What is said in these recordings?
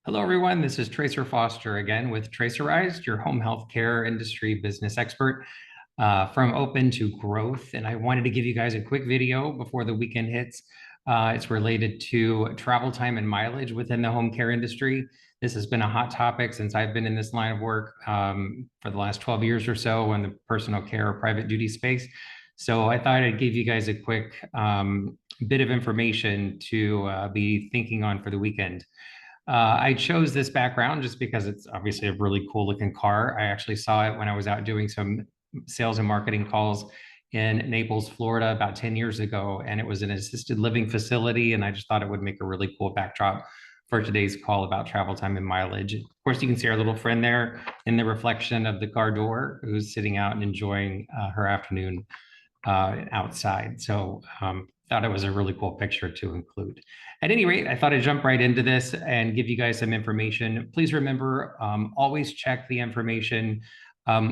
Hello, everyone. This is Tracer Foster again with Tracerized, your home health care industry business expert from open to growth. And I wanted to give you guys a quick video before the weekend hits. It's related to travel time and mileage within the home care industry. This has been a hot topic since I've been in this line of work for the last 12 years or so in the personal care or private duty space. So I thought I'd give you guys a quick bit of information to be thinking on for the weekend. I chose this background just because it's obviously a really cool looking car. I actually saw it when I was out doing some sales and marketing calls in Naples, Florida, about 10 years ago. And it was an assisted living facility. And I just thought it would make a really cool backdrop for today's call about travel time and mileage. Of course, you can see our little friend there in the reflection of the car door who's sitting out and enjoying her afternoon outside. So thought it was a really cool picture to include. At any rate, I thought I'd jump right into this and give you guys some information. Please remember, always check the information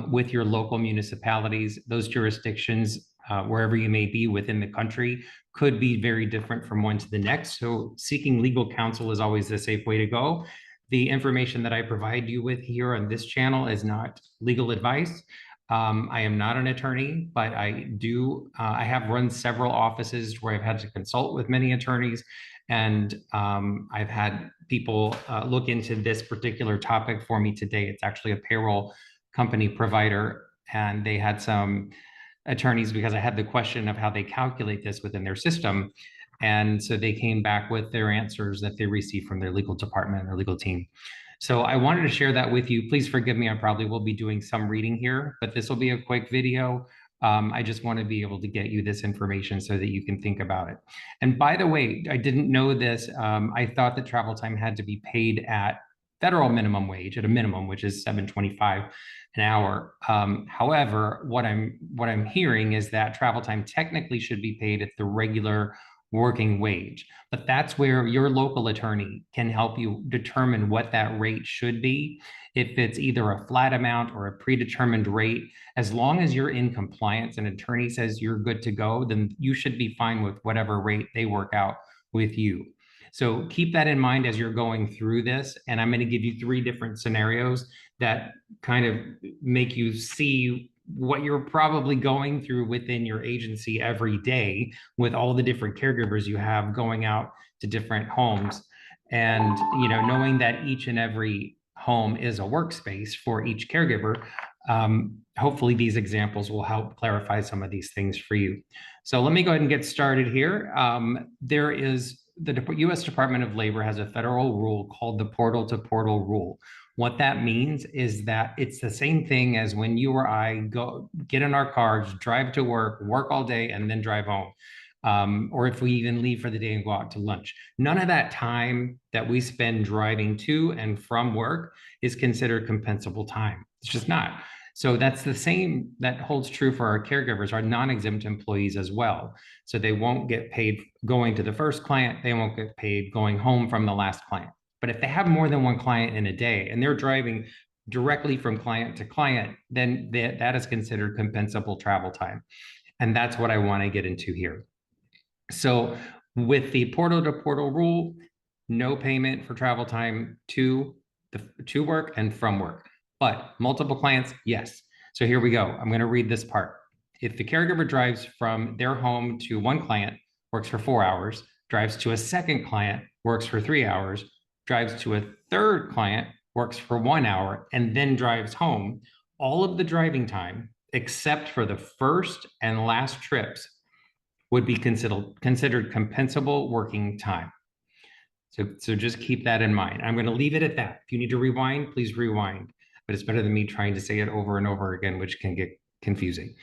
with your local municipalities. Those jurisdictions, wherever you may be within the country, could be very different from one to the next. So seeking legal counsel is always the safe way to go. The information that I provide you with here on this channel is not legal advice. I am not an attorney, but I have run several offices where I've had to consult with many attorneys, and I've had people look into this particular topic for me today. It's actually a payroll company provider, and they had some attorneys because I had the question of how they calculate this within their system. And so they came back with their answers that they received from their legal department or legal team. So I wanted to share that with you. Please forgive me. I probably will be doing some reading here, but this will be a quick video. I just want to be able to get you this information so that you can think about it. And by the way, I didn't know this. I thought that travel time had to be paid at federal minimum wage at a minimum, which is $7.25 an hour. However, what I'm hearing is that travel time technically should be paid at the regular working wage. But that's where your local attorney can help you determine what that rate should be. If it's either a flat amount or a predetermined rate, as long as you're in compliance and an attorney says you're good to go, then you should be fine with whatever rate they work out with you. So keep that in mind as you're going through this. And I'm going to give you 3 different scenarios that kind of make you see what you're probably going through within your agency every day with all the different caregivers you have going out to different homes. And, knowing that each and every home is a workspace for each caregiver, hopefully these examples will help clarify some of these things for you. So let me go ahead and get started here. There is the U.S. Department of Labor has a federal rule called the portal to portal rule. What that means is that it's the same thing as when you or I go get in our cars, drive to work all day, and then drive home. Or if we even leave for the day and go out to lunch. None of that time that we spend driving to and from work is considered compensable time. It's just not. So that's the same that holds true for our caregivers, our non-exempt employees as well. So they won't get paid going to the first client. They won't get paid going home from the last client. But if they have more than one client in a day and they're driving directly from client to client, then that is considered compensable travel time. And that's what I want to get into here. So with the portal to portal rule, no payment for travel time to work and from work, but multiple clients, yes. So here we go. I'm going to read this part. If the caregiver drives from their home to one client, works for 4 hours, drives to a second client, works for 3 hours, drives to a third client, works for 1 hour, and then drives home, all of the driving time, except for the first and last trips, would be considered compensable working time. So just keep that in mind. I'm going to leave it at that. If you need to rewind, please rewind. But it's better than me trying to say it over and over again, which can get confusing.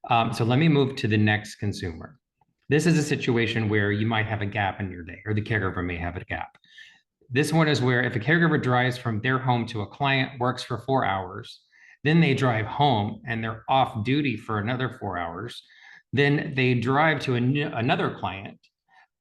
So let me move to the next consumer. This is a situation where you might have a gap in your day, or the caregiver may have a gap. This one is where if a caregiver drives from their home to a client, works for 4 hours, then they drive home and they're off duty for another 4 hours. Then they drive to another client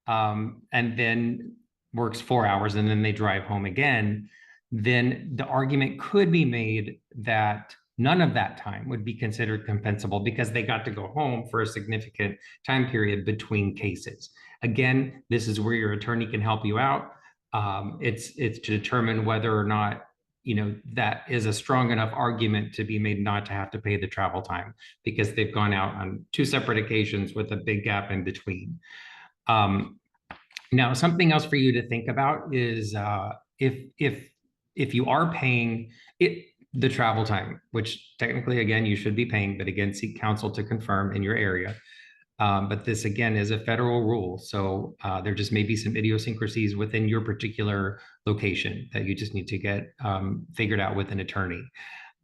and then works 4 hours, and then they drive home again. Then the argument could be made that none of that time would be considered compensable because they got to go home for a significant time period between cases. Again, this is where your attorney can help you out. It's to determine whether or not that is a strong enough argument to be made not to have to pay the travel time because they've gone out on two separate occasions with a big gap in between. Um, Now, something else for you to think about is if you are paying it the travel time, which technically again you should be paying, but again seek counsel to confirm in your area. But this again is a federal rule, so there just may be some idiosyncrasies within your particular location that you just need to get figured out with an attorney.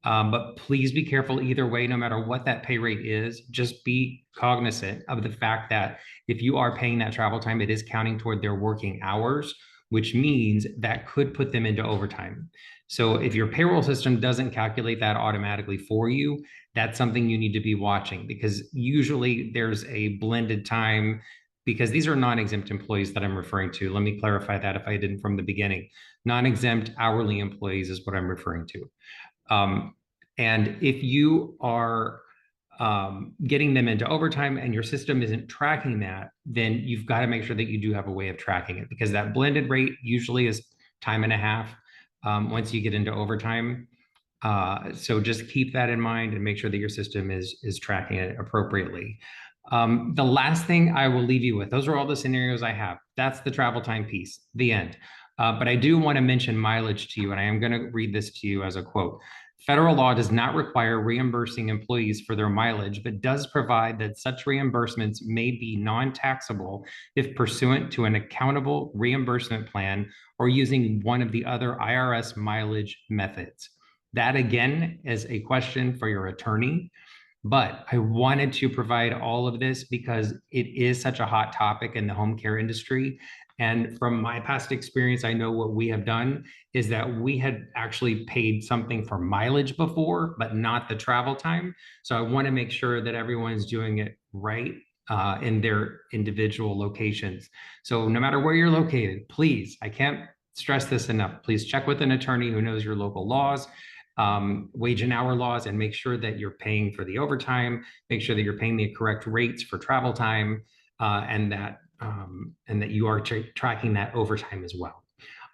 But please be careful either way, no matter what that pay rate is, just be cognizant of the fact that if you are paying that travel time, it is counting toward their working hours, which means that could put them into overtime. So if your payroll system doesn't calculate that automatically for you, that's something you need to be watching because usually there's a blended time because these are non-exempt employees that I'm referring to. Let me clarify that if I didn't from the beginning. Non-exempt hourly employees is what I'm referring to. And if you are getting them into overtime and your system isn't tracking that, then you've got to make sure that you do have a way of tracking it because that blended rate usually is time and a half once you get into overtime. So just keep that in mind and make sure that your system is tracking it appropriately. The last thing I will leave you with, those are all the scenarios I have. That's the travel time piece, the end. But I do want to mention mileage to you, and I am going to read this to you as a quote. Federal law does not require reimbursing employees for their mileage, but does provide that such reimbursements may be non-taxable if pursuant to an accountable reimbursement plan or using one of the other IRS mileage methods. That again is a question for your attorney. But I wanted to provide all of this because it is such a hot topic in the home care industry. And from my past experience, I know what we have done is that we had actually paid something for mileage before, but not the travel time. So I want to make sure that everyone's doing it right in their individual locations. So no matter where you're located, please, I can't stress this enough, please check with an attorney who knows your local laws, wage and hour laws, and make sure that you're paying for the overtime, make sure that you're paying the correct rates for travel time, and that you are tracking that overtime as well.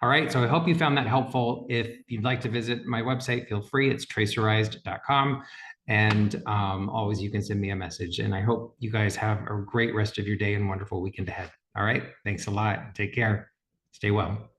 All right, so I hope you found that helpful. If you'd like to visit my website, feel free. It's tracerized.com. And always you can send me a message. And I hope you guys have a great rest of your day and wonderful weekend ahead. All right, thanks a lot. Take care. Stay well.